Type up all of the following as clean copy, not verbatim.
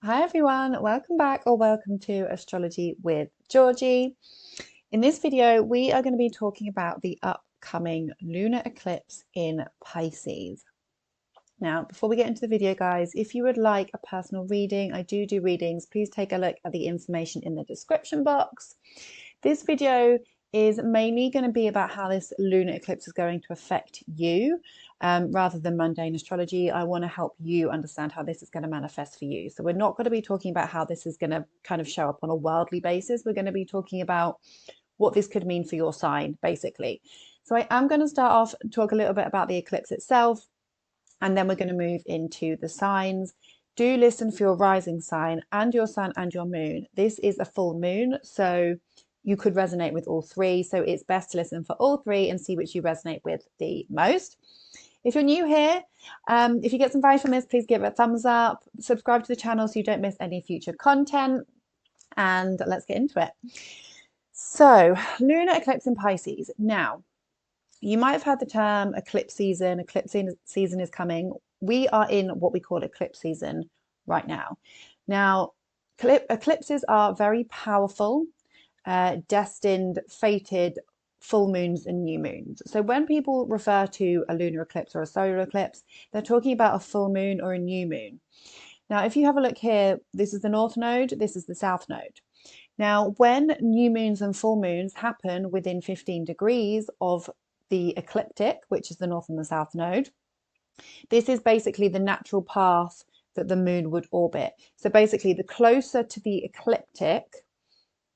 Hi everyone, welcome back or welcome to Astrology with Georgie. In this video, we are going to be talking about the upcoming lunar eclipse in Pisces. Now, before we get into the video, guys, if you would like a personal reading, I do readings, please take a look at the information in the description box. This video is mainly going to be about how this lunar eclipse is going to affect you rather than mundane astrology. I want to help you understand how this is going to manifest for you. So we're not going to be talking about how this is going to kind of show up on a worldly basis. We're going to be talking about what this could mean for your sign, basically. So I am going to start off and talk a little bit about the eclipse itself, and then we're going to move into the signs. Do listen for your rising sign and your sun and your moon. This is a full moon, so you could resonate with all three. So it's best to listen for all three and see which you resonate with the most. If you're new here, if you get some value from this, please give it a thumbs up. Subscribe to the channel so you don't miss any future content. And let's get into it. So, lunar eclipse in Pisces. Now, you might have heard the term eclipse season. Eclipse season is coming. We are in what we call eclipse season right now. Now, eclipses are very powerful, destined, fated full moons and new moons. So when people refer to a lunar eclipse or a solar eclipse, they're talking about a full moon or a new moon. Now, if you have a look here, this is the north node, this is the south node. Now, when new moons and full moons happen within 15 degrees of the ecliptic, which is the north and the south node, this is basically the natural path that the moon would orbit. So basically, the closer to the ecliptic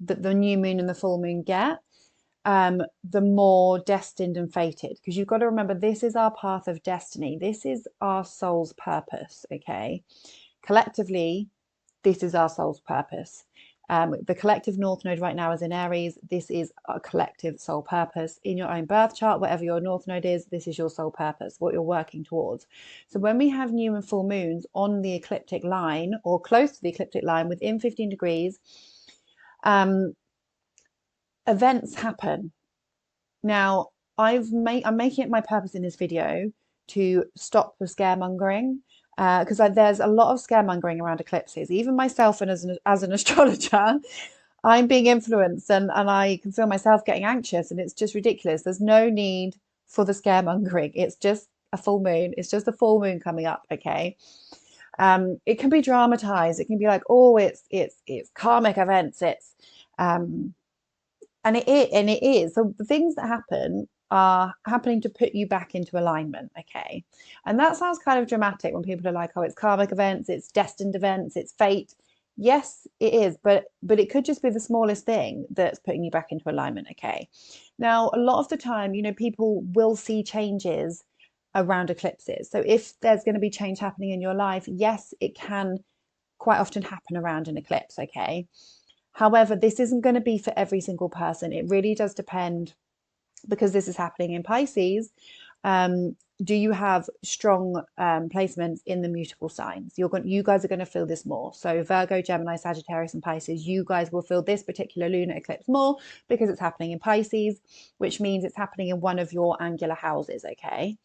that the new moon and the full moon get, the more destined and fated. Because you've got to remember, this is our path of destiny. This is our soul's purpose, okay? Collectively, this is our soul's purpose. The collective north node right now is in Aries. This is a collective soul purpose. In your own birth chart, whatever your north node is, this is your soul purpose, what you're working towards. So when we have new and full moons on the ecliptic line or close to the ecliptic line within 15 degrees, events happen. Now, I'm making it my purpose in this video to stop the scaremongering, because there's a lot of scaremongering around eclipses. Even myself, and as an astrologer, I'm being influenced, and I can feel myself getting anxious, and it's just ridiculous. There's no need for the scaremongering. It's just a full moon. It's just a full moon coming up, okay? It can be dramatized. It can be like, oh, it's karmic events. It's and it is. So the things that happen are happening to put you back into alignment, okay? And that sounds kind of dramatic when people are like, oh, it's karmic events, it's destined events, it's fate. Yes, it is, but it could just be the smallest thing that's putting you back into alignment, okay? Now, a lot of the time, people will see changes around eclipses. So if there's going to be change happening in your life, yes, it can quite often happen around an eclipse, okay? However, this isn't going to be for every single person. It really does depend, because this is happening in Pisces. Do you have strong placements in the mutable signs? You guys are going to feel this more. So Virgo, Gemini, Sagittarius, and Pisces, you guys will feel this particular lunar eclipse more because it's happening in Pisces, which means it's happening in one of your angular houses, okay?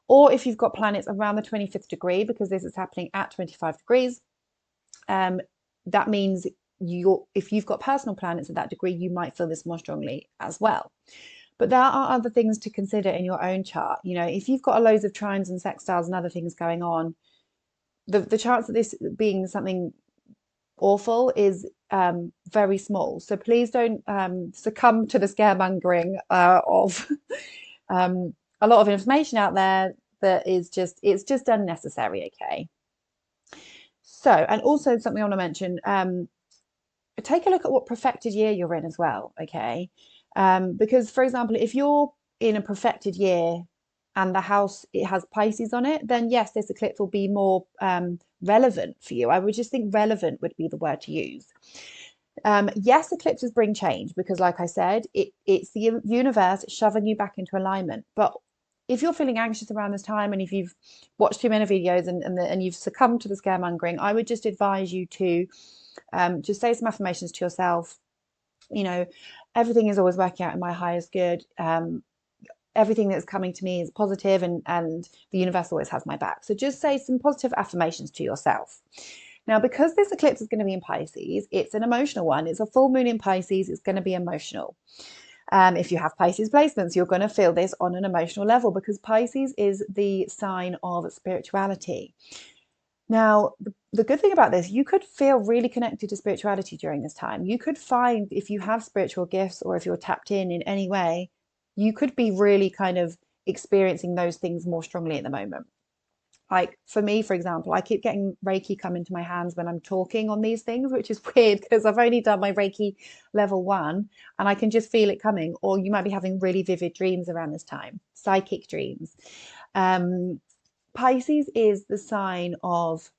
Or if you've got planets around the 25th degree, because this is happening at 25 degrees, that means if you've got personal planets at that degree, you might feel this more strongly as well. But there are other things to consider in your own chart. If you've got loads of trines and sextiles and other things going on, the chance of this being something awful is very small. So please don't succumb to the scaremongering of a lot of information out there that is it's just unnecessary, okay? So, and also something I want to mention, take a look at what perfected year you're in as well, okay? Because, for example, if you're in a perfected year and the house, it has Pisces on it, then yes, this eclipse will be more relevant for you. I would just think relevant would be the word to use. Yes, eclipses bring change because, like I said, it's the universe shoving you back into alignment. But if you're feeling anxious around this time, and if you've watched too many videos and you've succumbed to the scaremongering, I would just advise you to just say some affirmations to yourself. Everything is always working out in my highest good. Everything that's coming to me is positive, and the universe always has my back. So just say some positive affirmations to yourself. Now, because this eclipse is going to be in Pisces, it's an emotional one. It's a full moon in Pisces. It's going to be emotional. If you have Pisces placements, you're going to feel this on an emotional level because Pisces is the sign of spirituality. Now, the good thing about this, you could feel really connected to spirituality during this time. You could find, if you have spiritual gifts or if you're tapped in any way, you could be really kind of experiencing those things more strongly at the moment. Like for me, for example, I keep getting Reiki come into my hands when I'm talking on these things, which is weird because I've only done my Reiki level 1 and I can just feel it coming. Or you might be having really vivid dreams around this time, psychic dreams. Pisces is the sign of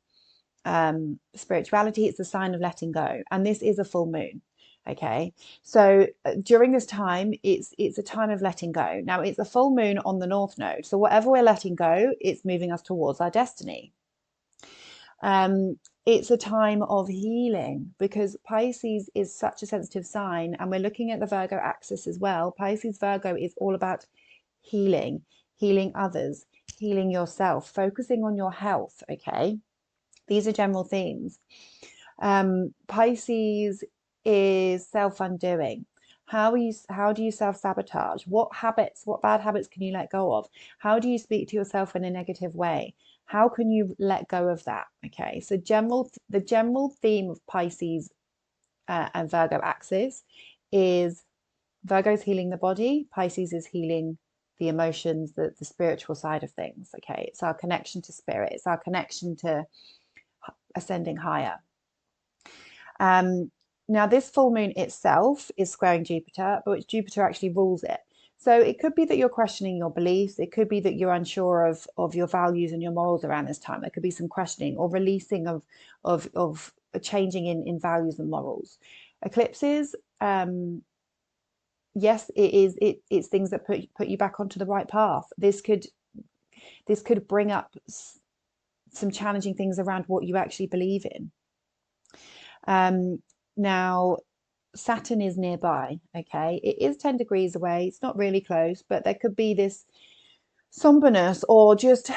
spirituality. It's the sign of letting go. And this is a full moon. Okay, so during this time, it's a time of letting go. Now, it's a full moon on the North Node. So whatever we're letting go, it's moving us towards our destiny. It's a time of healing because Pisces is such a sensitive sign. And we're looking at the Virgo axis as well. Pisces Virgo is all about healing others, healing yourself, focusing on your health. Okay, these are general themes. Pisces is self-undoing. How do you self-sabotage? What bad habits can you let go of? How do you speak to yourself in a negative way? How can you let go of that? Okay, so the general theme of Pisces and Virgo axis is Virgo's healing the body, Pisces is healing the emotions, the spiritual side of things. Okay, it's our connection to spirit, it's our connection to ascending higher. Now, this full moon itself is squaring Jupiter, but Jupiter actually rules it. So it could be that you're questioning your beliefs. It could be that you're unsure of your values and your morals around this time. There could be some questioning or releasing of changing in values and morals. Eclipses, yes, it's things that put you back onto the right path. This could bring up some challenging things around what you actually believe in. Now, Saturn is nearby. Okay, it is 10 degrees away. It's not really close, but there could be this somberness or just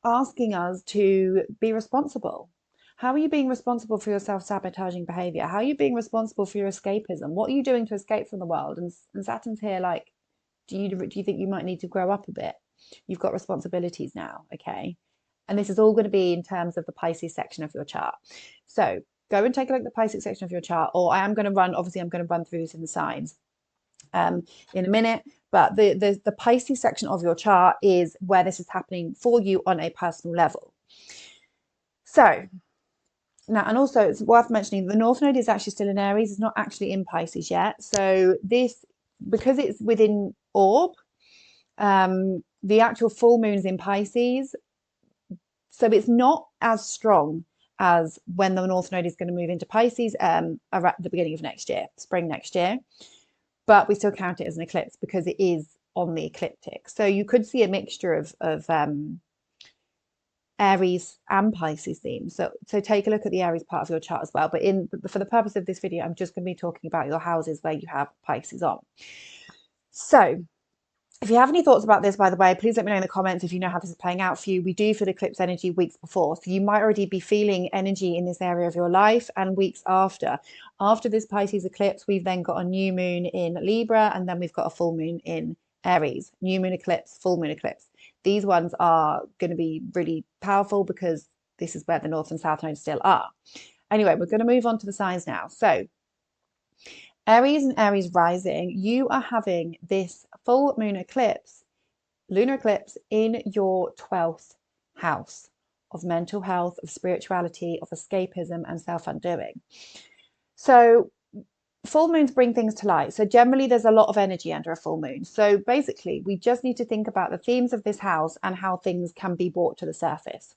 asking us to be responsible. How are you being responsible for your self-sabotaging behavior? How are you being responsible for your escapism? What are you doing to escape from the world? And Saturn's here like, do you think you might need to grow up a bit? You've got responsibilities now. Okay, and this is all going to be in terms of the Pisces section of your chart. So go and take a look at the Pisces section of your chart, or I'm going to run through this in the signs in a minute. But the Pisces section of your chart is where this is happening for you on a personal level. So now, and also it's worth mentioning the North Node is actually still in Aries. It's not actually in Pisces yet. So this, because it's within orb, the actual full moon is in Pisces. So it's not as strong as when the North Node is going to move into Pisces at the beginning of next year, spring next year. But we still count it as an eclipse because it is on the ecliptic. So you could see a mixture of Aries and Pisces themes. So take a look at the Aries part of your chart as well. But for the purpose of this video, I'm just going to be talking about your houses where you have Pisces on. So if you have any thoughts about this, by the way, please let me know in the comments if you know how this is playing out for you. We do feel eclipse energy weeks before. So you might already be feeling energy in this area of your life and weeks after. After this Pisces eclipse, we've then got a new moon in Libra, and then we've got a full moon in Aries. New moon eclipse, full moon eclipse. These ones are going to be really powerful because this is where the North and South nodes still are. Anyway, we're going to move on to the signs now. So Aries and Aries rising, you are having this full moon eclipse, lunar eclipse, in your 12th house of mental health, of spirituality, of escapism and self-undoing. So full moons bring things to light. So generally there's a lot of energy under a full moon. So basically we just need to think about the themes of this house and how things can be brought to the surface.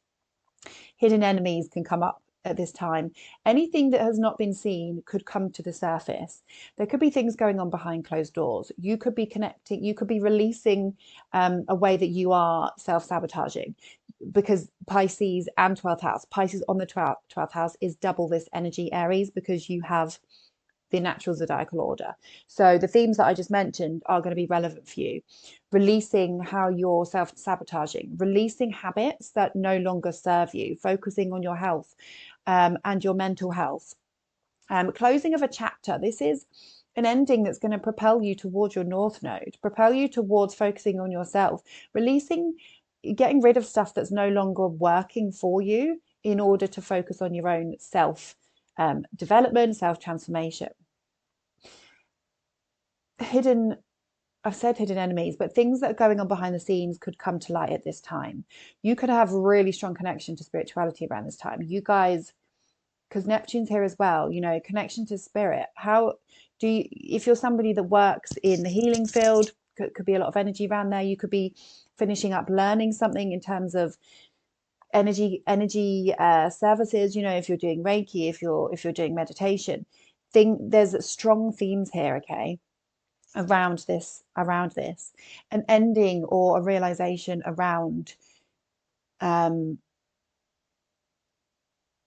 Hidden enemies can come up at this time. Anything that has not been seen could come to the surface. There could be things going on behind closed doors. You could be connecting, you could be releasing a way that you are self-sabotaging, because Pisces and 12th house, Pisces on the 12th house is double this energy, Aries, because you have the natural zodiacal order. So the themes that I just mentioned are going to be relevant for you. Releasing how you're self-sabotaging, releasing habits that no longer serve you, focusing on your health and your mental health. Closing of a chapter. This is an ending that's going to propel you towards your North Node, propel you towards focusing on yourself, releasing, getting rid of stuff that's no longer working for you in order to focus on your own self development, self-transformation. I've said hidden enemies, but things that are going on behind the scenes could come to light at this time. You could have a really strong connection to spirituality around this time. You guys, because Neptune's here as well, you know, connection to spirit. How do you, if you're somebody that works in the healing field, could be a lot of energy around there. You could be finishing up learning something in terms of energy services, you know, if you're doing Reiki, if you're doing meditation. There's strong themes here, okay, around this, an ending or a realization around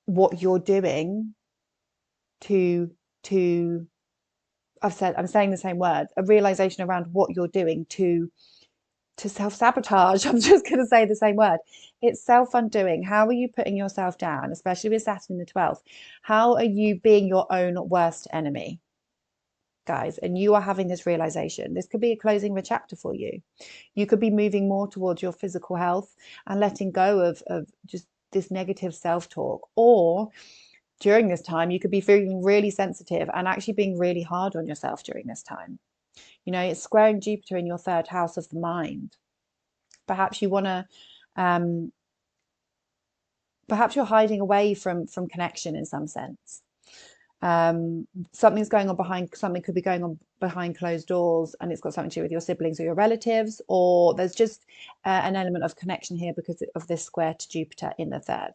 what you're doing to I'm saying the same word, a realization around what you're doing to self-sabotage. I'm just going to say the same word. It's self-undoing. How are you putting yourself down, especially with Saturn in the 12th? How are you being your own worst enemy, guys? And you are having this realization. This could be a closing of a chapter for you. You could be moving more towards your physical health and letting go of just this negative self-talk. Or during this time, you could be feeling really sensitive and actually being really hard on yourself during this time. You know, it's squaring Jupiter in your third house of the mind. Perhaps you want to, perhaps you're hiding away from connection in some sense. Something could be going on behind closed doors, and it's got something to do with your siblings or your relatives, or there's just an element of connection here because of this square to Jupiter in the third.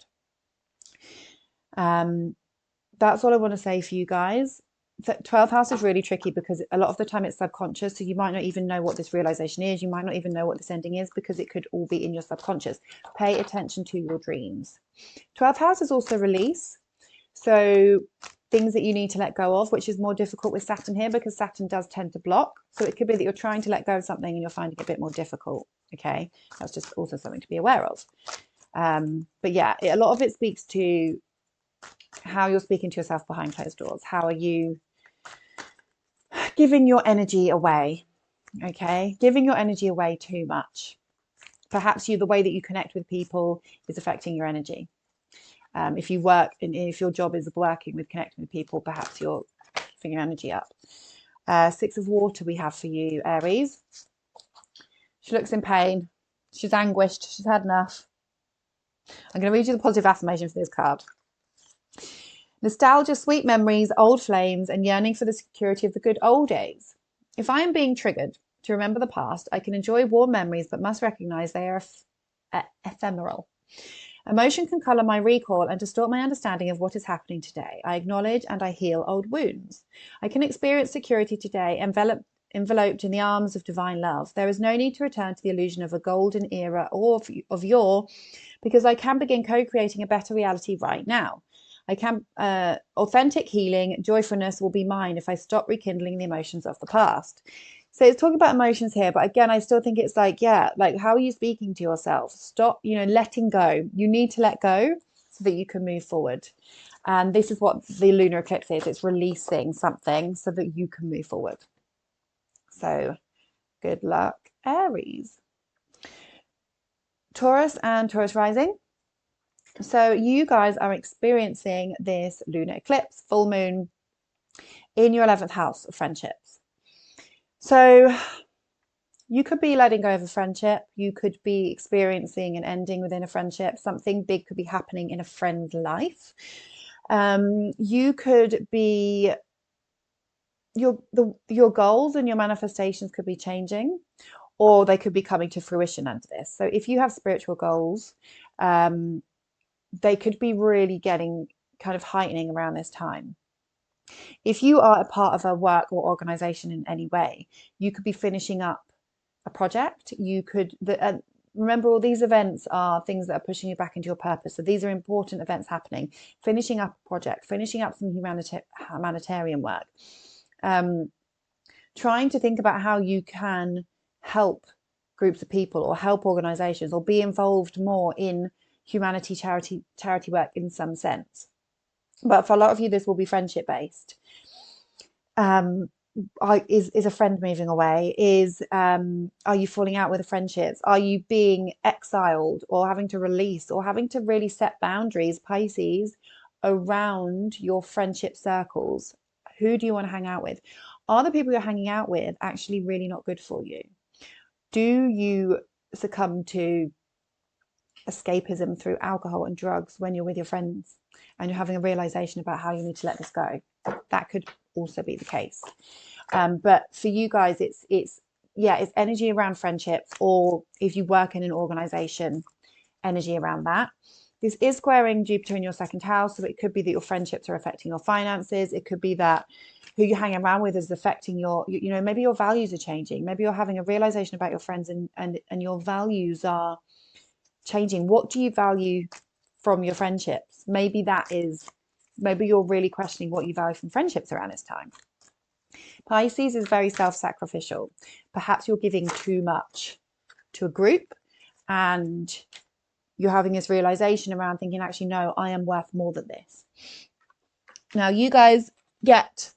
That's all I want to say for you guys. 12th house is really tricky because a lot of the time it's subconscious, so you might not even know what this realization is. You might not even know what this ending is because it could all be in your subconscious. Pay attention to your dreams. 12th house is also release, so things that you need to let go of, which is more difficult with Saturn here because Saturn does tend to block. So it could be that you're trying to let go of something and you're finding it a bit more difficult. Okay, that's just also something to be aware of. But yeah, a lot of it speaks to how you're speaking to yourself behind closed doors. How are you giving your energy away? Okay, giving your energy away too much. Perhaps the way that you connect with people is affecting your energy. If you work and if your job is working with connecting with people, perhaps you're giving your energy up. 6 of water we have for you, Aries. She looks in pain. She's anguished. She's had enough. I'm going to read you the positive affirmation for this card. Nostalgia, sweet memories, old flames, and yearning for the security of the good old days. If I am being triggered to remember the past, I can enjoy warm memories, but must recognize they are ephemeral. Emotion can color my recall and distort my understanding of what is happening today. I acknowledge and I heal old wounds. I can experience security today, enveloped in the arms of divine love. There is no need to return to the illusion of a golden era or of yore, because I can begin co-creating a better reality right now. I can authentic healing, joyfulness will be mine if I stop rekindling the emotions of the past. So it's talking about emotions here, but again, I still think it's like, yeah, like how are you speaking to yourself? Stop, letting go. You need to let go so that you can move forward. And this is what the lunar eclipse is. It's releasing something so that you can move forward. So good luck, Aries. Taurus and Taurus rising. So you guys are experiencing this lunar eclipse, full moon, in your 11th house of friendships. So you could be letting go of a friendship. You could be experiencing an ending within a friendship. Something big could be happening in a friend's life. You could be, your goals and your manifestations could be changing, or they could be coming to fruition under this. So if you have spiritual goals, they could be really getting kind of heightening around this time. If you are a part of a work or organization in any way, you could be finishing up a project. You could, remember, all these events are things that are pushing you back into your purpose. So these are important events happening. Finishing up a project, finishing up some humanitarian work. Trying to think about how you can help groups of people or help organizations or be involved more in humanity, charity work in some sense. But for a lot of you, this will be friendship based. Is a friend moving away? Are you falling out with the friendships? Are you being exiled or having to release or having to really set boundaries, Pisces, around your friendship circles? Who do you want to hang out with? Are the people you're hanging out with actually really not good for you? Do you succumb to escapism through alcohol and drugs when you're with your friends and you're having a realization about how you need to let this go? That could also be the case. But for you guys, it's energy around friendships, or if you work in an organization, energy around that. This is squaring Jupiter in your second house, so it could be that your friendships are affecting your finances. It could be that who you hang around with is affecting your, maybe your values are changing. Maybe you're having a realization about your friends and your values are changing. What do you value from your friendships? Maybe you're really questioning what you value from friendships around this time. Pisces is very self-sacrificial. Perhaps you're giving too much to a group and you're having this realization around thinking, actually, no, I am worth more than this. Now, you guys get,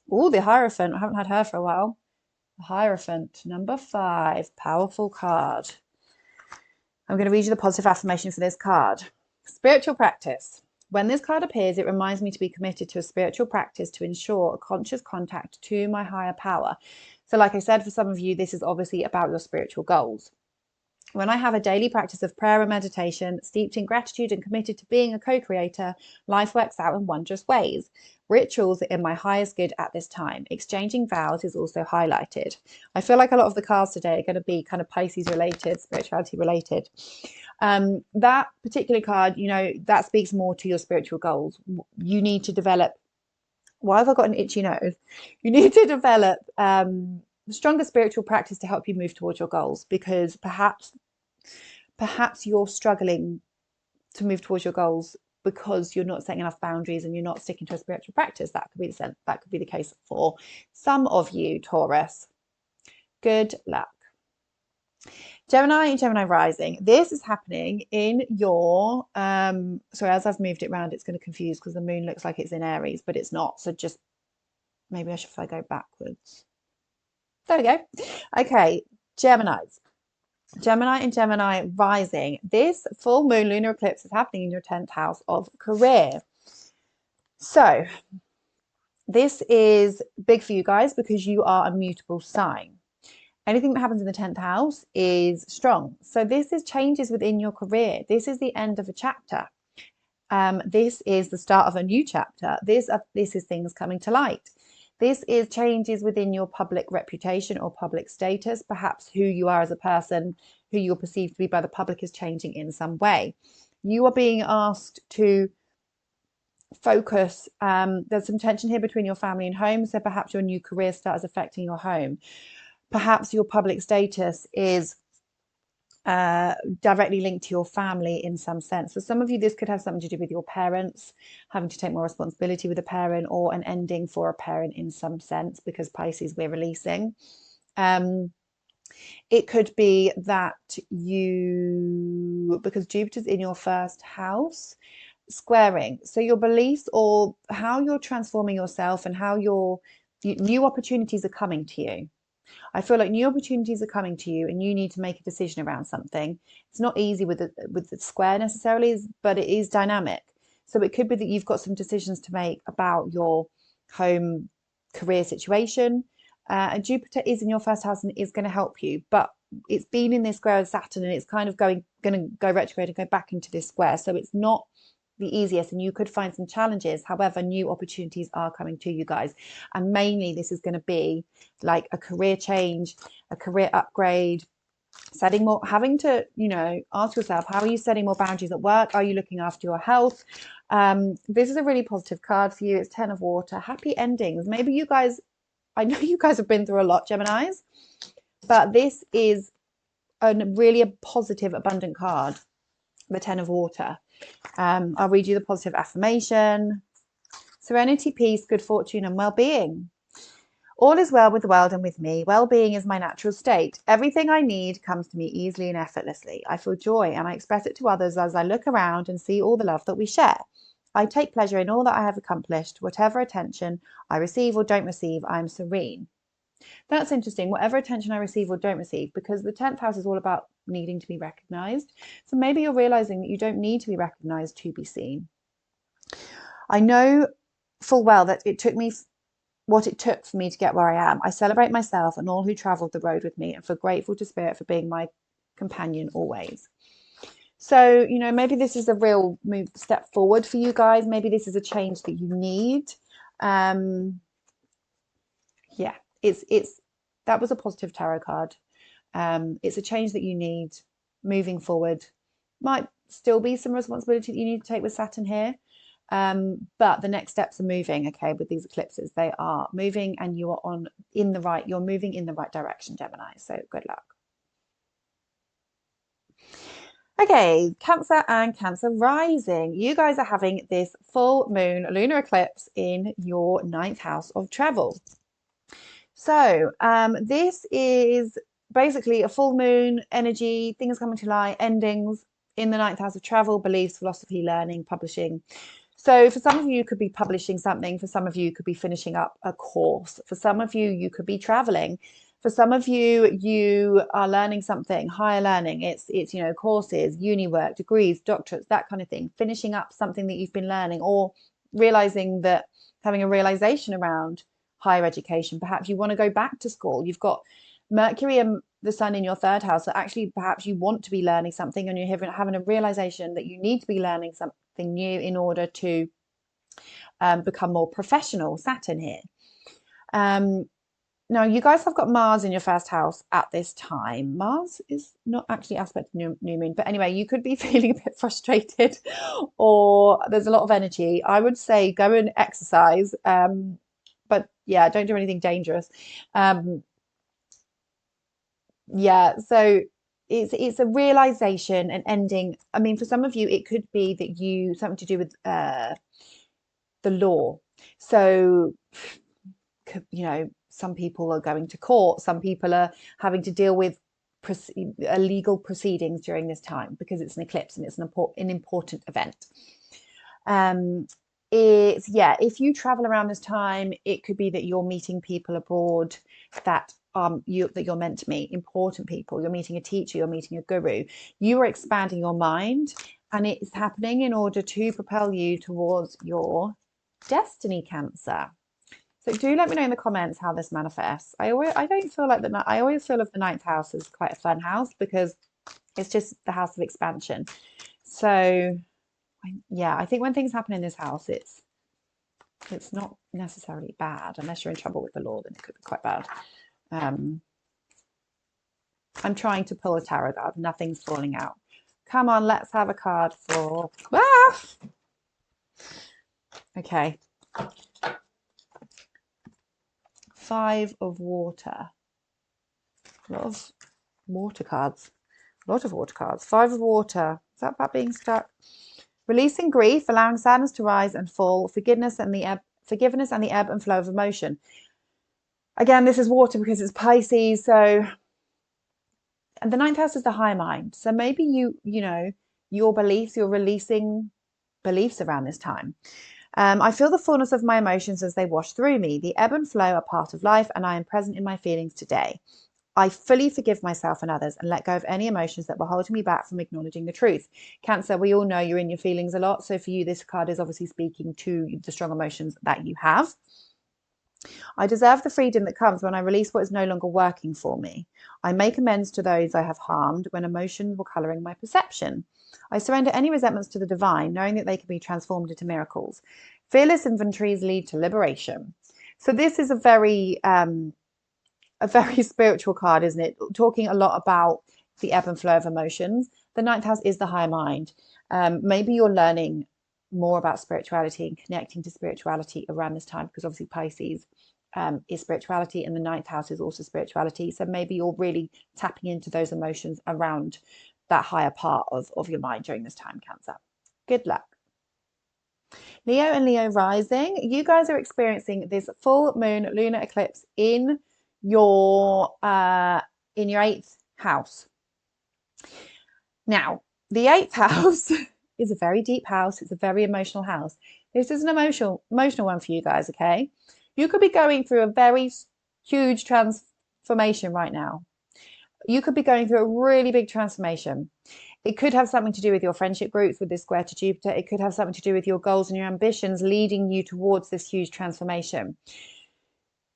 the Hierophant. I haven't had her for a while. The Hierophant, number 5, powerful card. I'm going to read you the positive affirmation for this card. Spiritual practice. When this card appears, it reminds me to be committed to a spiritual practice to ensure a conscious contact to my higher power. So like I said, for some of you, this is obviously about your spiritual goals. When I have a daily practice of prayer and meditation, steeped in gratitude and committed to being a co-creator, life works out in wondrous ways. Rituals are in my highest good at this time. Exchanging vows is also highlighted. I feel like a lot of the cards today are going to be kind of Pisces related, spirituality related. That particular card, that speaks more to your spiritual goals. You need to develop, why have I got an itchy nose? You need to develop stronger spiritual practice to help you move towards your goals, because perhaps you're struggling to move towards your goals because you're not setting enough boundaries and you're not sticking to a spiritual practice. That could be the case for some of you, Taurus. Good luck. Gemini and Gemini rising. This is happening in your sorry, as I've moved it around, it's going to confuse because the moon looks like it's in Aries, but it's not. So just maybe if I go backwards. There we go. Okay, Gemini and Gemini rising. This full moon lunar eclipse is happening in your 10th house of career. So this is big for you guys because you are a mutable sign. Anything that happens in the 10th house is strong. So this is changes within your career. This is the end of a chapter. This is the start of a new chapter. This is things coming to light. This is changes within your public reputation or public status. Perhaps who you are as a person, who you're perceived to be by the public, is changing in some way. You are being asked to focus. There's some tension here between your family and home. So perhaps your new career start is affecting your home. Perhaps your public status is directly linked to your family in some sense. For some of you, this could have something to do with your parents, having to take more responsibility with a parent, or an ending for a parent in some sense, because Pisces, we're releasing. It could be that because Jupiter's in your first house, squaring. So your beliefs or how you're transforming yourself and how new opportunities are coming to you. I feel like new opportunities are coming to you and you need to make a decision around something. It's not easy with the square necessarily, but it is dynamic. So it could be that you've got some decisions to make about your home career situation. And Jupiter is in your first house and is going to help you, but it's been in this square of Saturn and it's kind of going to go retrograde and go back into this square. So it's not the easiest and you could find some challenges. However, new opportunities are coming to you guys, and mainly this is going to be like a career change, a career upgrade, setting more, having to ask yourself, how are you setting more boundaries at work? Are you looking after your health? This is a really positive card for you. It's 10 of water, happy endings. Maybe you guys, I know you guys have been through a lot, Geminis, but this is a really positive, abundant card, the Ten of Water. I'll read you the positive affirmation. Serenity, peace, good fortune, and well-being. All is well with the world and with me. Well-being is my natural state. Everything I need comes to me easily and effortlessly. I feel joy and I express it to others as I look around and see all the love that we share. I take pleasure in all that I have accomplished. Whatever attention I receive or don't receive, I am serene. That's interesting. Whatever attention I receive or don't receive, because the 10th house is all about needing to be recognized. So maybe you're realizing that you don't need to be recognized to be seen. I know full well that it took me what it took for me to get where I am. I celebrate myself and all who traveled the road with me and feel grateful to Spirit for being my companion always. So, you know, maybe this is a real step forward for you guys. Maybe this is a change that you need. Yeah, that was a positive tarot card. It's a change that you need moving forward. Might still be some responsibility that you need to take with Saturn here. But the next steps are moving, okay, with these eclipses. They are moving and you are you're moving in the right direction, Gemini. So good luck. Okay, Cancer and Cancer rising. You guys are having this full moon lunar eclipse in your 9th house of travel. So this is basically a full moon energy, things coming to light, endings in the 9th house of travel, beliefs, philosophy, learning, publishing. So for some of you, you could be publishing something. For some of you, you could be finishing up a course. For some of you, you could be traveling. For some of you, you are learning something, higher learning. It's you know, courses, uni work, degrees, doctorates, that kind of thing. Finishing up something that you've been learning, or realizing that, having a realization around higher education. Perhaps you want to go back to school. You've got Mercury and the Sun in your 3rd house. So actually, perhaps you want to be learning something and you're having a realization that you need to be learning something new in order to become more professional. Saturn here. Now you guys have got Mars in your 1st house at this time. Mars is not actually aspect new moon, but anyway, you could be feeling a bit frustrated or there's a lot of energy. I would say go and exercise, but yeah, don't do anything dangerous. Yeah, so it's a realization and ending. I mean, for some of you, it could be that something to do with the law. So, you know, some people are going to court. Some people are having to deal with legal proceedings during this time because it's an eclipse and it's an important event. If you travel around this time, it could be that you're meeting people abroad that you're meant to meet, important people. You're meeting a teacher, you're meeting a guru. You are expanding your mind, and it's happening in order to propel you towards your destiny, Cancer. So do let me know in the comments how this manifests. I don't feel like I always feel of the 9th house as quite a fun house because it's just the house of expansion. So yeah, I think when things happen in this house, it's not necessarily bad. Unless you're in trouble with the law, then it could be quite bad. I'm trying to pull a tarot card. Nothing's falling out. Come on, let's have a card for... Ah! Okay. 5 of water. A lot of water cards. A lot of water cards. 5 of water. Is that about being stuck? Releasing grief, allowing sadness to rise and fall, forgiveness and the ebb and flow of emotion. Again, this is water because it's Pisces. So, and the 9th house is the high mind. So maybe you know, your beliefs, you're releasing beliefs around this time. I feel the fullness of my emotions as they wash through me. The ebb and flow are part of life, and I am present in my feelings today. I fully forgive myself and others and let go of any emotions that were holding me back from acknowledging the truth. Cancer, we all know you're in your feelings a lot. So for you, this card is obviously speaking to the strong emotions that you have. I deserve the freedom that comes when I release what is no longer working for me. I make amends to those I have harmed when emotions were colouring my perception. I surrender any resentments to the divine, knowing that they can be transformed into miracles. Fearless inventories lead to liberation. So this is a very spiritual card, isn't it? Talking a lot about the ebb and flow of emotions. The 9th house is the higher mind. Maybe you're learning more about spirituality and connecting to spirituality around this time because obviously Pisces is spirituality, and the ninth house is also spirituality. So maybe you're really tapping into those emotions around that higher part of your mind during this time, Cancer. Good luck. Leo and Leo rising, you guys are experiencing this full moon lunar eclipse in your 8th house. Now, the 8th house is a very deep house. It's a very emotional house. This is an emotional one for you guys, okay? You could be going through a very huge transformation right now. You could be going through a really big transformation. It could have something to do with your friendship groups with this square to Jupiter. It could have something to do with your goals and your ambitions leading you towards this huge transformation.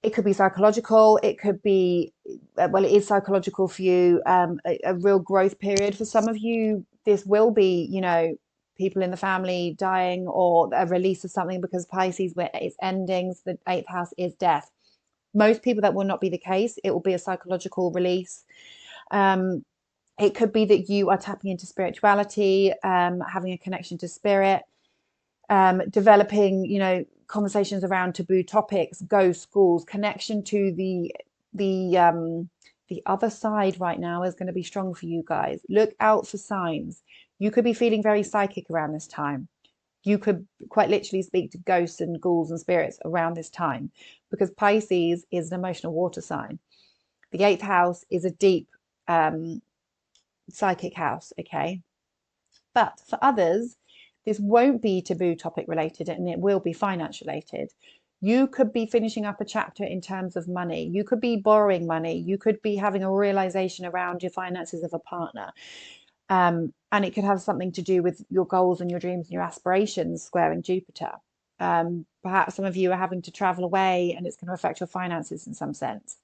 It could be psychological. It could be, well, it is psychological for you, a real growth period. For some of you, this will be, you know, people in the family dying or a release of something, because Pisces, where it's endings, the 8th house is death. Most people, that will not be the case. It will be a psychological release. It could be that you are tapping into spirituality, having a connection to spirit, developing, you know, conversations around taboo topics, ghost schools, connection to the other side right now is going to be strong for you guys. Look out for signs. You could be feeling very psychic around this time. You could quite literally speak to ghosts and ghouls and spirits around this time, because Pisces is an emotional water sign. The 8th house is a deep psychic house, okay? But for others, this won't be taboo topic related, and it will be finance related. You could be finishing up a chapter in terms of money. You could be borrowing money. You could be having a realization around your finances of a partner. And it could have something to do with your goals and your dreams and your aspirations squaring Jupiter. Perhaps some of you are having to travel away, and it's going to affect your finances in some sense.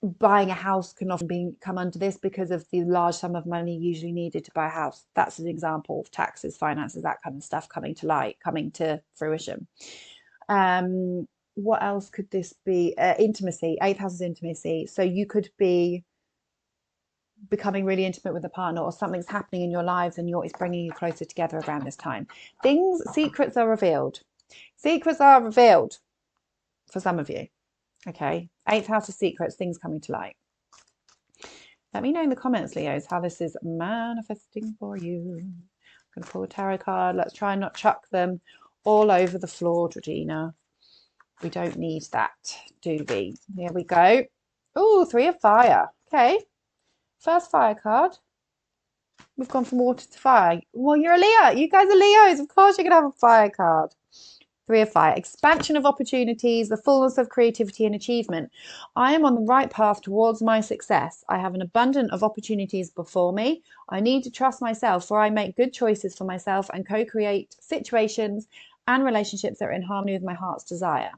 Buying a house can often come under this because of the large sum of money usually needed to buy a house. That's an example of taxes, finances, that kind of stuff coming to light, coming to fruition. What else could this be? Intimacy. 8th house is intimacy. So you could be becoming really intimate with a partner, or something's happening in your lives and it's bringing you closer together around this time. Secrets are revealed. Secrets are revealed for some of you. Okay, 8th house of secrets, things coming to light. Let me know in the comments, Leos, how this is manifesting for you. I'm going to pull a tarot card. Let's try and not chuck them all over the floor, Georgina. We don't need that, do we? Here we go. Oh, 3 of fire. Okay, first fire card. We've gone from water to fire. Well, you're a Leo. You guys are Leos. Of course you're going to have a fire card. 3 of fire, expansion of opportunities, the fullness of creativity and achievement. I am on the right path towards my success. I have an abundance of opportunities before me. I need to trust myself, for I make good choices for myself and co-create situations and relationships that are in harmony with my heart's desire.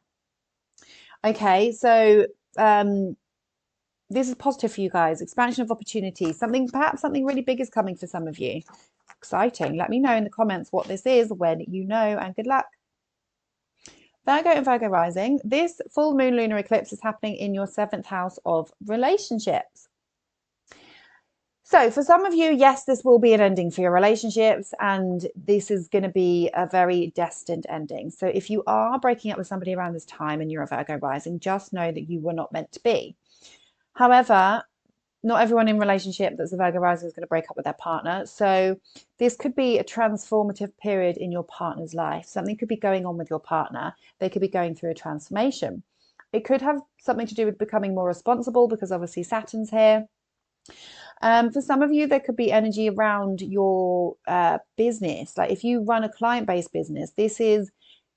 Okay, so this is positive for you guys. Expansion of opportunities. Perhaps something really big is coming for some of you. Exciting. Let me know in the comments what this is when you know, and good luck. Virgo and Virgo rising, this full moon lunar eclipse is happening in your 7th house of relationships. So for some of you, yes, this will be an ending for your relationships, and this is going to be a very destined ending. So if you are breaking up with somebody around this time and you're a Virgo rising, just know that you were not meant to be. However, not everyone in relationship that's a Virgo rising is going to break up with their partner. So this could be a transformative period in your partner's life. Something could be going on with your partner. They could be going through a transformation. It could have something to do with becoming more responsible, because obviously Saturn's here. For some of you, there could be energy around your business. Like if you run a client-based business, this is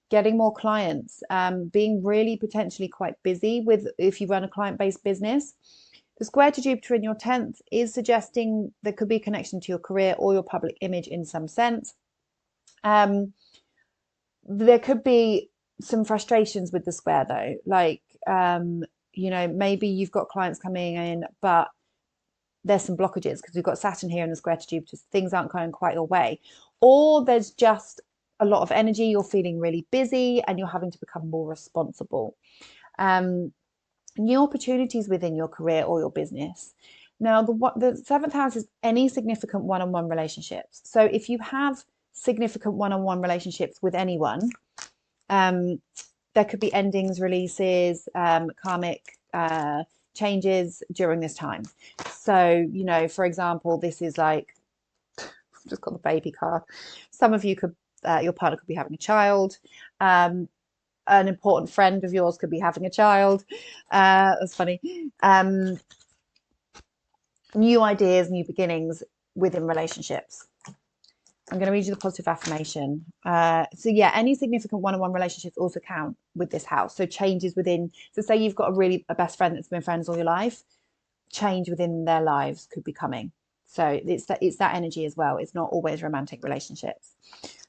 getting more clients, being really potentially quite busy if you run a client-based business. The square to Jupiter in your 10th is suggesting there could be a connection to your career or your public image in some sense. There could be some frustrations with the square though, like, you know, maybe you've got clients coming in, but there's some blockages because we've got Saturn here in the square to Jupiter. So things aren't going quite your way, or there's just a lot of energy. You're feeling really busy and you're having to become more responsible. New opportunities within your career or your business. Now, the 7th house is any significant one-on-one relationships. So if you have significant one-on-one relationships with anyone, There could be endings, releases, karmic changes during this time. So, you know, for example, this is like, I've just got the baby card. Some of you could, your partner could be having a child. An important friend of yours could be having a child. That's funny. New ideas, new beginnings within relationships. I'm going to read you the positive affirmation. So yeah, any significant one-on-one relationships also count with this house. So changes within, so say you've got a best friend that's been friends all your life, change within their lives could be coming. So it's that energy as well. It's not always romantic relationships.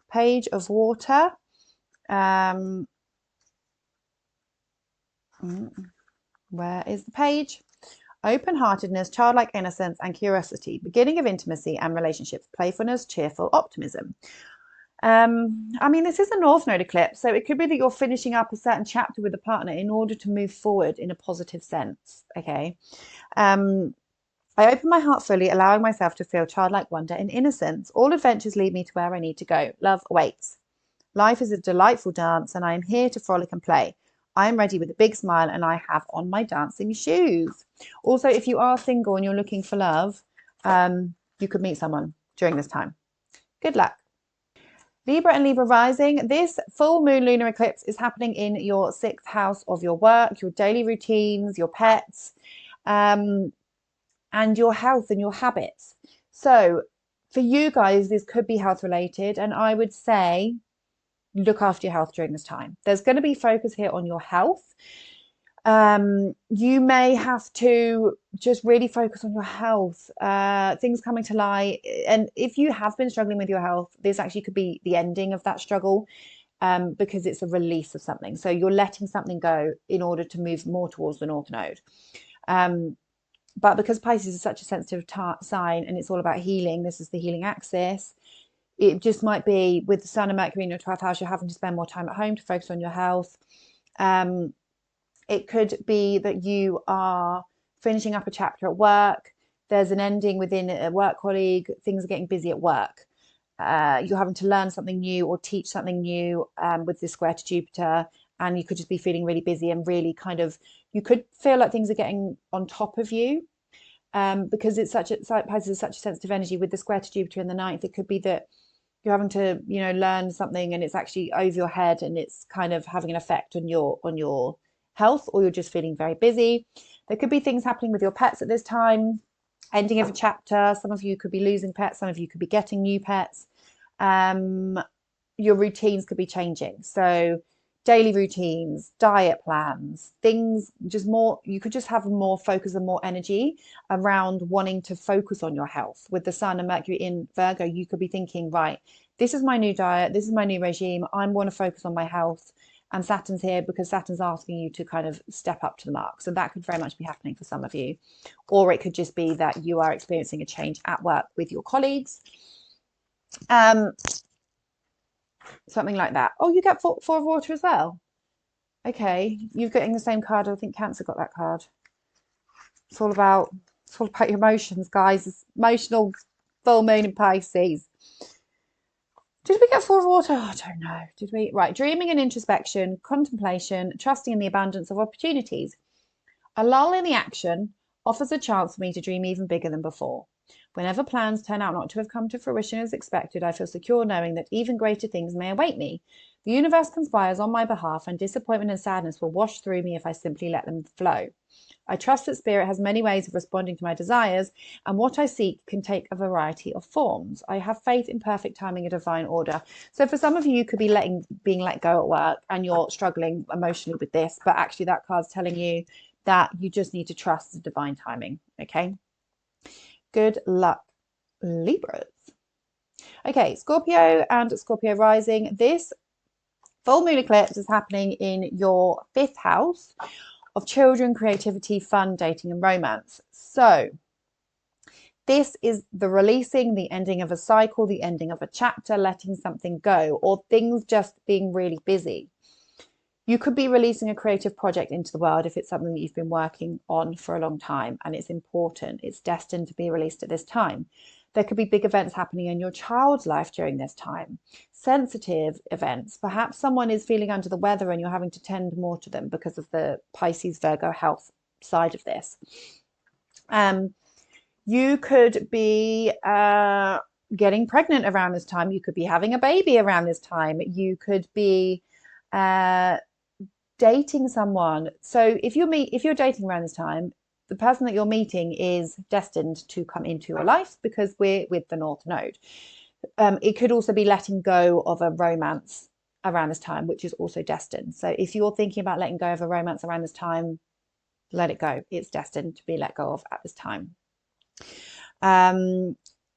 Page of Water. Where is the page? Open-heartedness, childlike innocence and curiosity, beginning of intimacy and relationships, playfulness, cheerful optimism. I mean, this is a North Node eclipse, so it could be that you're finishing up a certain chapter with a partner in order to move forward in a positive sense, okay? I open my heart fully, allowing myself to feel childlike wonder and innocence. All adventures lead me to where I need to go. Love awaits. Life is a delightful dance, and I am here to frolic and play. I am ready with a big smile, and I have on my dancing shoes. Also, if you are single and you're looking for love, you could meet someone during this time. Good luck. Libra and Libra rising. This full moon lunar eclipse is happening in your 6th house of your work, your daily routines, your pets, and your health and your habits. So for you guys, this could be health related, and I would say look after your health during this time. There's going to be focus here on your health. You may have to just really focus on your health, things coming to light. And if you have been struggling with your health, this actually could be the ending of that struggle, because it's a release of something. So you're letting something go in order to move more towards the North Node. But because Pisces is such a sensitive sign and it's all about healing, this is the healing axis. It just might be with the Sun and Mercury in your 12th house, you're having to spend more time at home to focus on your health. It could be that you are finishing up a chapter at work. There's an ending within a work colleague. Things are getting busy at work. You're having to learn something new or teach something new with this square to Jupiter. And you could just be feeling really busy and really kind of, you could feel like things are getting on top of you. Because it's Pisces is such a sensitive energy with the square to Jupiter in the 9th. It could be that you're having to, you know, learn something and it's actually over your head and it's kind of having an effect on your health, or you're just feeling very busy. There could be things happening with your pets at this time, ending of a chapter. Some of you could be losing pets. Some of you could be getting new pets. Your routines could be changing. So daily routines, diet plans, things just more, you could just have more focus and more energy around wanting to focus on your health. With the Sun and Mercury in Virgo, you could be thinking, right, this is my new diet, this is my new regime, I want to focus on my health. And Saturn's here because Saturn's asking you to kind of step up to the mark. So that could very much be happening for some of you. Or it could just be that you are experiencing a change at work with your colleagues. Something like that. Oh, you get four of water as well. Okay, you're getting the same card. I think Cancer got that card. It's all about your emotions, guys. It's emotional full moon in Pisces. Did we get 4 of water? Oh, I don't know. Did we? Right. Dreaming and introspection, contemplation, trusting in the abundance of opportunities. A lull in the action offers a chance for me to dream even bigger than before. Whenever plans turn out not to have come to fruition as expected, I feel secure knowing that even greater things may await me. The universe conspires on my behalf, and disappointment and sadness will wash through me if I simply let them flow. I trust that Spirit has many ways of responding to my desires, and what I seek can take a variety of forms. I have faith in perfect timing and divine order. So for some of you, you could be being let go at work, and you're struggling emotionally with this, but actually that card's telling you that you just need to trust the divine timing, okay? Good luck, Libras. Okay, Scorpio and Scorpio rising. This full moon eclipse is happening in your 5th house of children, creativity, fun, dating, and romance. So this is the releasing, the ending of a cycle, the ending of a chapter, letting something go, or things just being really busy. You could be releasing a creative project into the world if it's something that you've been working on for a long time and it's important. It's destined to be released at this time. There could be big events happening in your child's life during this time. Sensitive events. Perhaps someone is feeling under the weather and you're having to tend more to them because of the Pisces Virgo health side of this. You could be getting pregnant around this time. You could be having a baby around this time. You could be dating someone. So if you're dating around this time, the person that you're meeting is destined to come into your life because we're with the North Node. It could also be letting go of a romance around this time, which is also destined. So if you're thinking about letting go of a romance around this time, let it go. It's destined to be let go of at this time.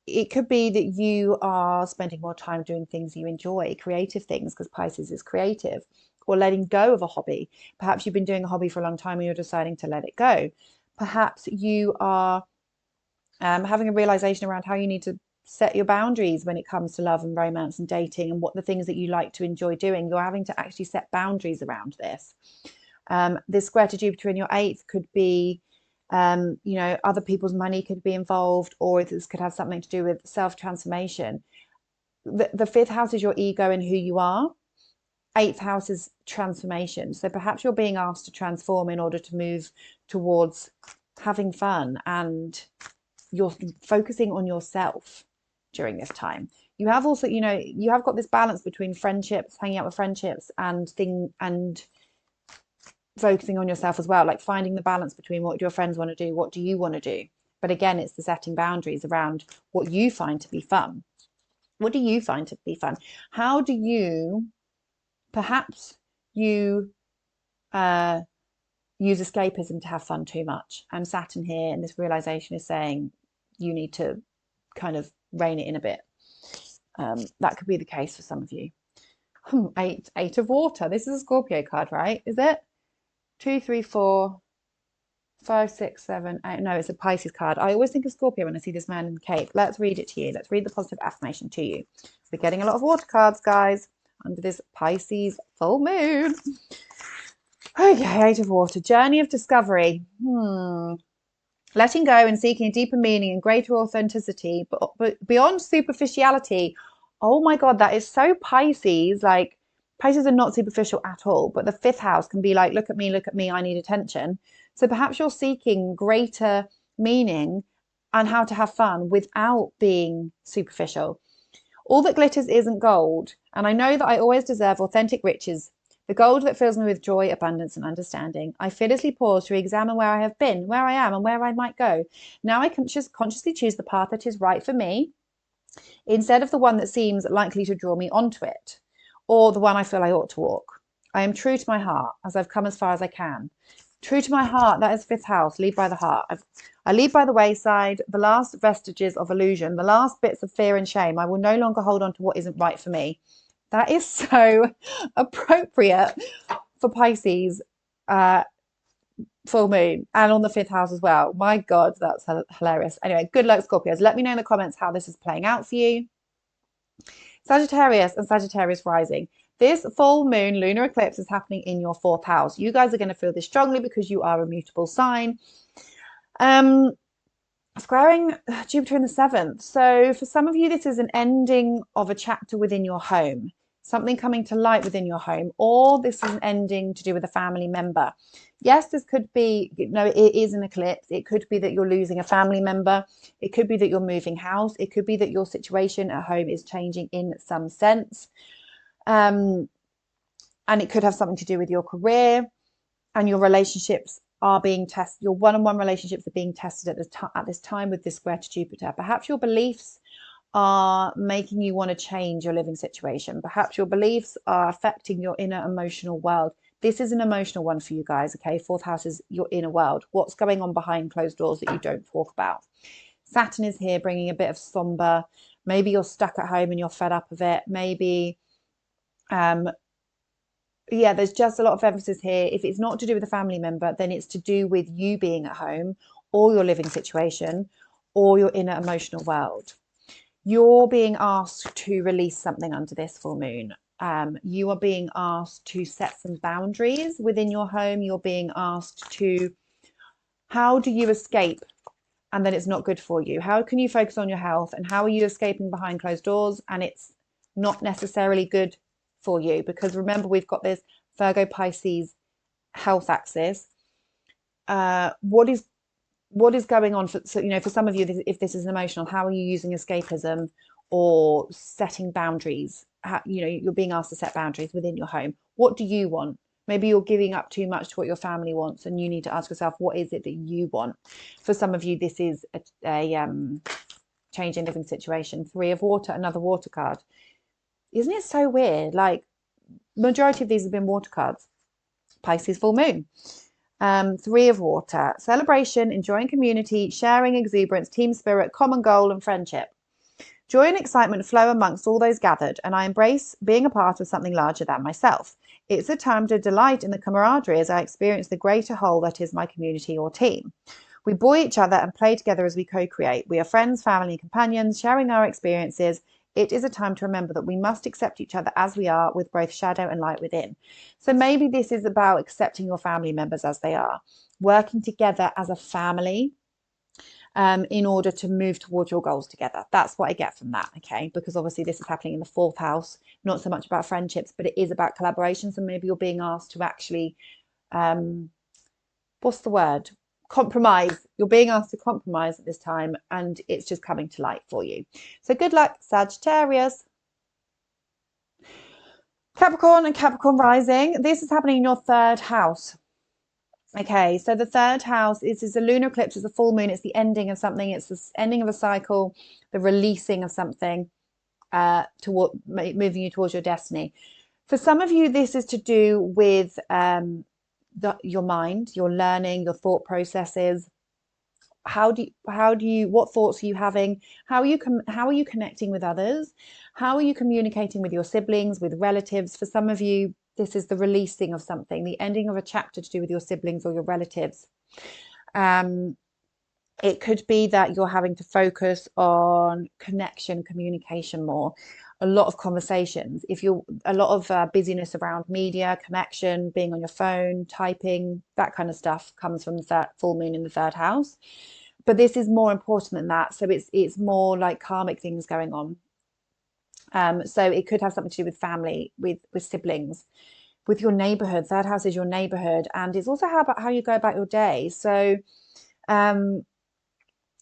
It could be that you are spending more time doing things you enjoy, creative things, because Pisces is creative, or letting go of a hobby. Perhaps you've been doing a hobby for a long time and you're deciding to let it go. Perhaps you are having a realization around how you need to set your boundaries when it comes to love and romance and dating and what the things that you like to enjoy doing. You're having to actually set boundaries around this. This square to Jupiter in your 8th could be, other people's money could be involved, or this could have something to do with self-transformation. The 5th house is your ego and who you are. 8th house is transformation. So perhaps you're being asked to transform in order to move towards having fun, and you're focusing on yourself during this time. You have also, you have got this balance between friendships, hanging out with friendships, and focusing on yourself as well, like finding the balance between what do your friends want to do, what do you want to do. But again, it's the setting boundaries around what you find to be fun. What do you find to be fun? How do you, perhaps you use escapism to have fun too much, and Saturn here and this realization is saying you need to kind of rein it in a bit. That could be the case for some of you. Eight of water. This is a Scorpio card, right? Is it? 2, 3, 4, 5, 6, 7, 8. No, it's a Pisces card. I always think of Scorpio when I see this man in the cape. Let's read it to you. Let's read the positive affirmation to you. We're getting a lot of water cards, guys, under this Pisces full moon. Okay, 8 of water. Journey of discovery. Letting go and seeking a deeper meaning and greater authenticity, but beyond superficiality. Oh my God, that is so Pisces. Like, Pisces are not superficial at all, but the 5th house can be like, look at me, I need attention. So perhaps you're seeking greater meaning and how to have fun without being superficial. All that glitters isn't gold, and I know that I always deserve authentic riches, the gold that fills me with joy, abundance, and understanding. I fearlessly pause to examine where I have been, where I am, and where I might go. Now I can just consciously choose the path that is right for me, instead of the one that seems likely to draw me onto it, or the one I feel I ought to walk. I am true to my heart, as I've come as far as I can. True to my heart, that is 5th house, lead by the heart. I leave by the wayside the last vestiges of illusion, the last bits of fear and shame. I will no longer hold on to what isn't right for me. That is so appropriate for Pisces full moon, and on the 5th house as well. My God, that's hilarious. Anyway, good luck, Scorpios. Let me know in the comments how this is playing out for you. Sagittarius and Sagittarius rising. This full moon lunar eclipse is happening in your 4th house. You guys are going to feel this strongly because you are a mutable sign. Squaring Jupiter in the 7th. So for some of you, this is an ending of a chapter within your home, something coming to light within your home, or this is an ending to do with a family member. Yes, this could be, it is an eclipse. It could be that you're losing a family member. It could be that you're moving house. It could be that your situation at home is changing in some sense. And it could have something to do with your career, and your relationships are being tested. Your one-on-one relationships are being tested at this time with this square to Jupiter. Perhaps your beliefs are making you want to change your living situation. Perhaps your beliefs are affecting your inner emotional world. This is an emotional one for you guys, okay? 4th house is your inner world. What's going on behind closed doors that you don't talk about? Saturn is here bringing a bit of somber. Maybe you're stuck at home and you're fed up of it. Maybe, there's just a lot of emphasis here. If it's not to do with a family member, then it's to do with you being at home, or your living situation, or your inner emotional world. You're being asked to release something under this full moon. You are being asked to set some boundaries within your home. You're being asked to, how do you escape and then it's not good for you? How can you focus on your health, and how are you escaping behind closed doors and it's not necessarily good for you? Because remember, we've got this Virgo Pisces health axis. What is going on for, so, you know, for some of you, if this is emotional, how are you using escapism or setting boundaries? How, you know, you're being asked to set boundaries within your home. What do you want? Maybe you're giving up too much to what your family wants, and you need to ask yourself, what is it that you want? For some of you, this is a change in living situation. 3 of water, another water card. Isn't it so weird? Like, majority of these have been water cards. Pisces full moon. 3 of water, celebration, enjoying community, sharing, exuberance, team spirit, common goal, and friendship. Joy and excitement flow amongst all those gathered, and I embrace being a part of something larger than myself. It's a time to delight in the camaraderie as I experience the greater whole that is my community or team. We buoy each other and play together as we co-create. We are friends, family, companions, sharing our experiences. It is a time to remember that we must accept each other as we are, with both shadow and light within. So maybe this is about accepting your family members as they are, working together as a family in order to move towards your goals together. That's what I get from that, okay? Because obviously this is happening in the 4th house, not so much about friendships, but it is about collaborations. And maybe you're being asked to actually, what's the word? Compromise. You're being asked to compromise at this time, and it's just coming to light for you. So good luck, Sagittarius. Capricorn and Capricorn rising. This is happening in your 3rd house. Okay, so the 3rd house is a lunar eclipse, it's a full moon, it's the ending of something, it's the ending of a cycle, the releasing of something, toward moving you towards your destiny. For some of you, this is to do with your mind, your learning, your thought processes. What thoughts are you having? How are you connecting with others? How are you communicating with your siblings, with relatives? For some of you, this is the releasing of something, the ending of a chapter to do with your siblings or your relatives. It could be that you're having to focus on connection, communication more. A lot of conversations. A lot of busyness around media, connection, being on your phone, typing, that kind of stuff comes from the full moon in the 3rd house. But this is more important than that. So it's more like karmic things going on. So it could have something to do with family, with siblings, with your neighborhood. 3rd house is your neighborhood, and it's also how you go about your day. So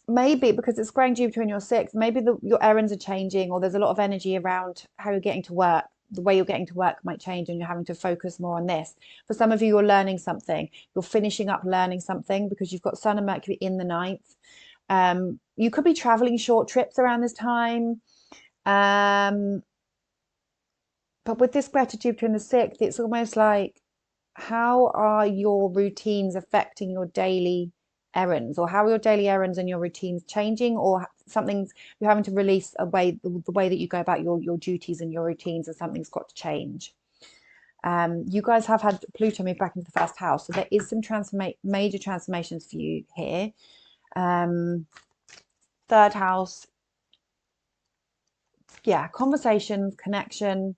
maybe because it's squaring Jupiter in your 6th, maybe your errands are changing, or there's a lot of energy around how you're getting to work. The way you're getting to work might change, and you're having to focus more on this. For some of you, you're learning something. You're finishing up learning something because you've got Sun and Mercury in the 9th. You could be traveling short trips around this time. But with this square to Jupiter in the 6th, it's almost like, how are your routines affecting your daily errands, or how are your daily errands and your routines changing, or something's, you're having to release the way that you go about your duties and your routines, and something's got to change. You guys have had Pluto move back into the 1st house, so there is some major transformations for you here. 3rd house, yeah, conversations, connection.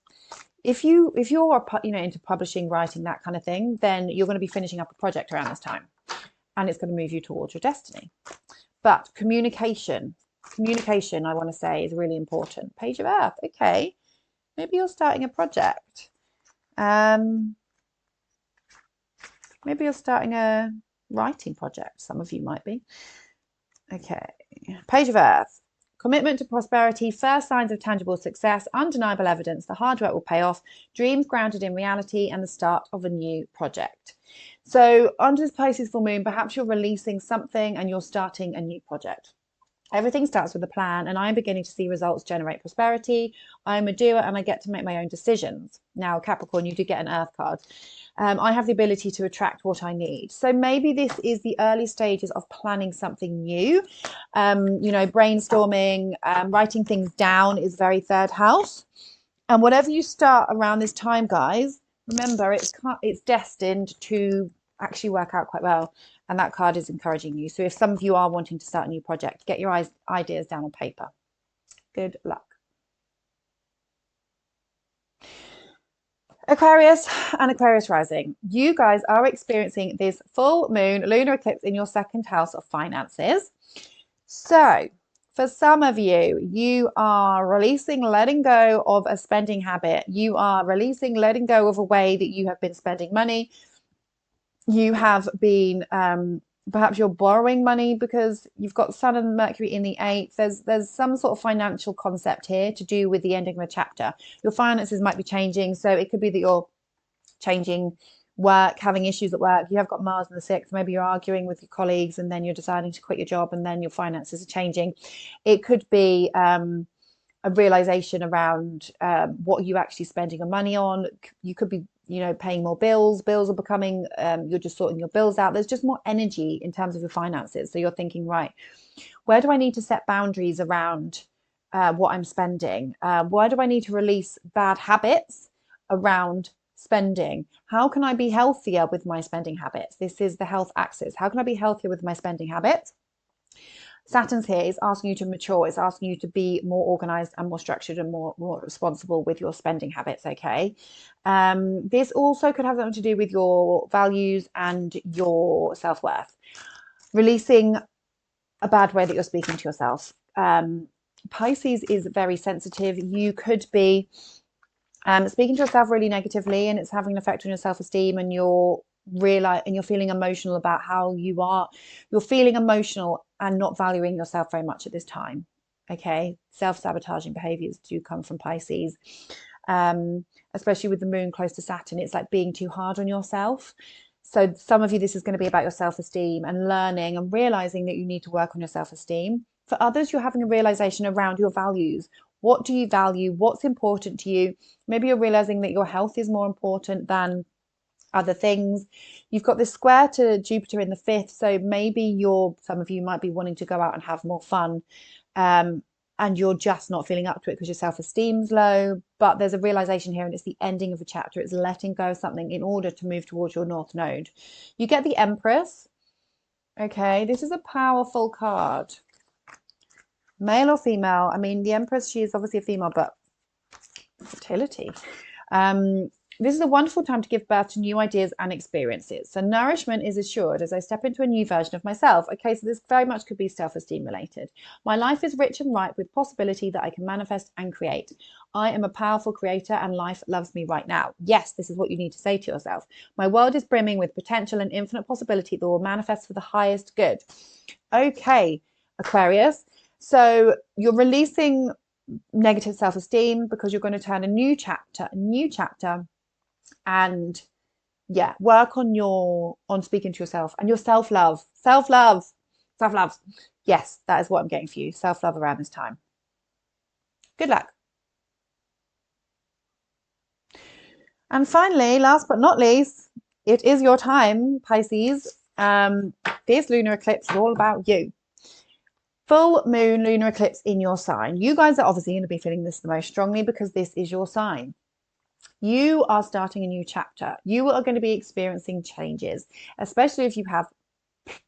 If you're into publishing, writing, that kind of thing, then you're going to be finishing up a project around this time, and it's going to move you towards your destiny. But communication, I want to say, is really important. Page of Earth. Okay, maybe you're starting a project. Maybe you're starting a writing project. Some of you might be. Okay, Page of Earth. Commitment to prosperity, first signs of tangible success, undeniable evidence the hard work will pay off, dreams grounded in reality, and the start of a new project. So under this Pisces full moon, perhaps you're releasing something and you're starting a new project. Everything starts with a plan, and I'm beginning to see results generate prosperity. I'm a doer, and I get to make my own decisions. Now, Capricorn, you do get an Earth card. I have the ability to attract what I need. So maybe this is the early stages of planning something new. Brainstorming, writing things down is very 3rd house. And whatever you start around this time, guys, remember it's destined to actually work out quite well. And that card is encouraging you. So if some of you are wanting to start a new project, get your ideas down on paper. Good luck. Aquarius and Aquarius rising. You guys are experiencing this full moon lunar eclipse in your 2nd house of finances. So for some of you, you are releasing, letting go of a spending habit. You are releasing, letting go of a way that you have been spending money. You have been, perhaps you're borrowing money because you've got Sun and Mercury in the 8th. There's some sort of financial concept here to do with the ending of a chapter. Your finances might be changing. So it could be that you're changing work, having issues at work. You have got Mars in the 6th. Maybe you're arguing with your colleagues and then you're deciding to quit your job and then your finances are changing. It could be a realization around what you actually spending your money on. You could be, paying more bills. Bills are becoming, you're just sorting your bills out. There's just more energy in terms of your finances. So you're thinking, right, where do I need to set boundaries around what I'm spending? Where do I need to release bad habits around spending? How can I be healthier with my spending habits? This is the health axis. How can I be healthier with my spending habits? Saturn's here is asking you to mature. It's asking you to be more organized and more structured and more responsible with your spending habits. Okay. This also could have something to do with your values and your self-worth. Releasing a bad way that you're speaking to yourself. Pisces is very sensitive. You could be speaking to yourself really negatively, and it's having an effect on your self-esteem, and you're feeling emotional about how you're feeling emotional and not valuing yourself very much at this time. Okay, self-sabotaging behaviors do come from Pisces, especially with the moon close to Saturn. It's like being too hard on yourself. So some of you, this is going to be about your self-esteem and learning and realizing that you need to work on your self-esteem. For others, you're having a realization around your values. What do you value? What's important to you? Maybe you're realizing that your health is more important than other things. You've got this square to Jupiter in the 5th. So maybe some of you might be wanting to go out and have more fun. And you're just not feeling up to it because your self-esteem's low. But there's a realization here, and it's the ending of a chapter. It's letting go of something in order to move towards your North Node. You get the Empress. Okay, this is a powerful card. Male or female? I mean, the Empress, she is obviously a female, but fertility. This is a wonderful time to give birth to new ideas and experiences. So nourishment is assured as I step into a new version of myself. Okay, so this very much could be self-esteem related. My life is rich and ripe with possibility that I can manifest and create. I am a powerful creator and life loves me right now. Yes, this is what you need to say to yourself. My world is brimming with potential and infinite possibility that will manifest for the highest good. Okay, Aquarius. So you're releasing negative self-esteem because you're going to turn a new chapter, and work on speaking to yourself and your self-love. Yes, that is what I'm getting for you. Self-love around this time. Good luck. And finally, last but not least, it is your time, Pisces. This lunar eclipse is all about you. Full moon lunar eclipse in your sign. You guys are obviously going to be feeling this the most strongly because this is your sign. You are starting a new chapter. You are going to be experiencing changes, especially if you have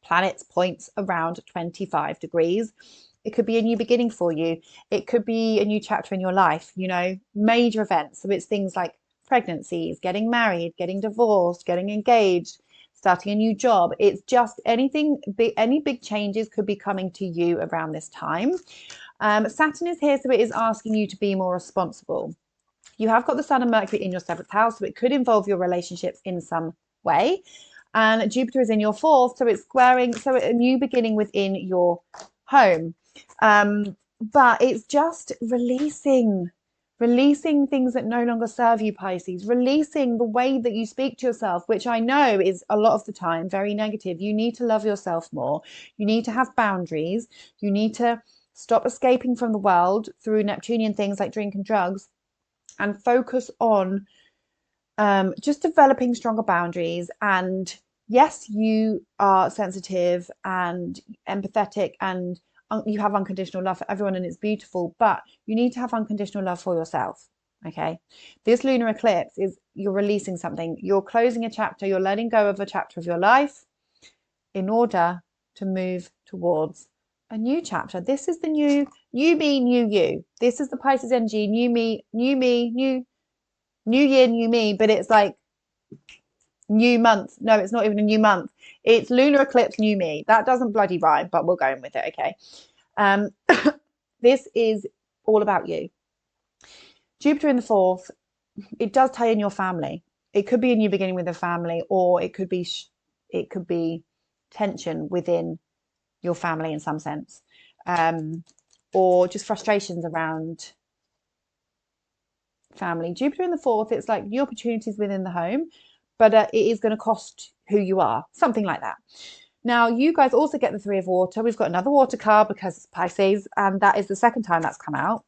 planets points around 25 degrees. It could be a new beginning for you. It could be a new chapter in your life, major events. So it's things like pregnancies, getting married, getting divorced, getting engaged, starting a new job. It's just anything, any big changes could be coming to you around this time. Saturn is here, so it is asking you to be more responsible. You have got the Sun and Mercury in your 7th house, so it could involve your relationships in some way. And Jupiter is in your 4th, so it's squaring, so a new beginning within your home. But it's just releasing things that no longer serve you, Pisces, releasing the way that you speak to yourself, which I know is a lot of the time very negative. You need to love yourself more. You need to have boundaries. You need to stop escaping from the world through Neptunian things like drink and drugs, and focus on just developing stronger boundaries. And yes, you are sensitive and empathetic, and you have unconditional love for everyone, and it's beautiful, but you need to have unconditional love for yourself. Okay, this lunar eclipse is you're releasing something, you're closing a chapter, you're letting go of a chapter of your life in order to move towards a new chapter. This is the new me, new you. This is the Pisces energy, new me, new year, new me, but it's like new month. No, it's not even a new month. It's lunar eclipse, new me. That doesn't bloody rhyme, but we'll go in with it. Okay. This is all about you. Jupiter in the fourth, it does tie in your family. It could be a new beginning with a family, or it could be tension within your family in some sense, or just frustrations around family. Jupiter in the fourth, it's like new opportunities within the home, but it is going to cost who you are, something like that. Now, you guys also get the Three of Water. We've got another water card because it's Pisces, and that is the second time that's come out.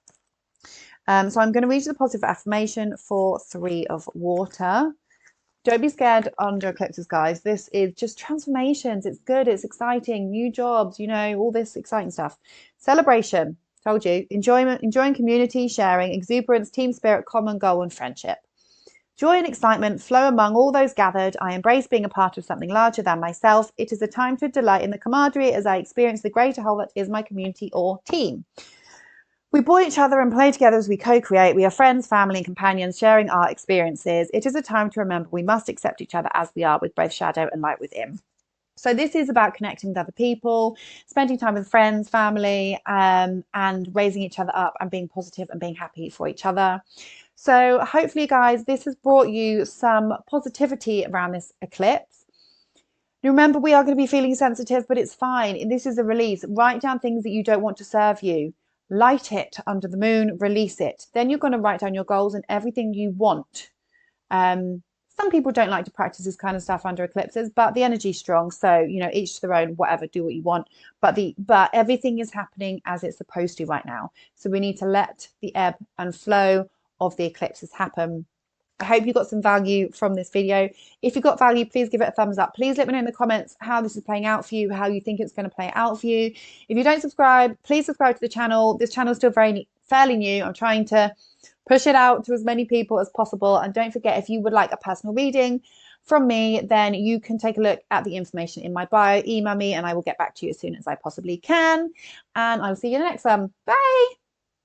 So I'm going to read you the positive affirmation for Three of Water. Don't be scared under eclipses, guys. This is just transformations. It's good. It's exciting. New jobs, you know, all this exciting stuff. Celebration. Told you. Enjoyment, enjoying community, sharing, exuberance, team spirit, common goal, and friendship. Joy and excitement flow among all those gathered. I embrace being a part of something larger than myself. It is a time to delight in the camaraderie as I experience the greater whole that is my community or team. We buoy each other and play together as we co-create. We are friends, family, and companions, sharing our experiences. It is a time to remember we must accept each other as we are, with both shadow and light within. So this is about connecting with other people, spending time with friends, family, and raising each other up and being positive and being happy for each other. So hopefully, guys, this has brought you some positivity around this eclipse. Remember, we are going to be feeling sensitive, but it's fine. And this is a release. Write down things that you don't want to serve you. Light it under the moon, release it. Then you're going to write down your goals and everything you want. Some people don't like to practice this kind of stuff under eclipses, but the energy's strong. So, you know, each to their own, whatever, do what you want. But everything is happening as it's supposed to right now. So we need to let the ebb and flow of the eclipses happen. I hope you got some value from this video. If you got value, please give it a thumbs up. Please let me know in the comments how this is playing out for you, how you think it's going to play out for you. If you don't subscribe, please subscribe to the channel. This channel is still fairly new. I'm trying to push it out to as many people as possible. And don't forget, if you would like a personal reading from me, then you can take a look at the information in my bio, email me, and I will get back to you as soon as I possibly can. And I will see you in the next one. Bye.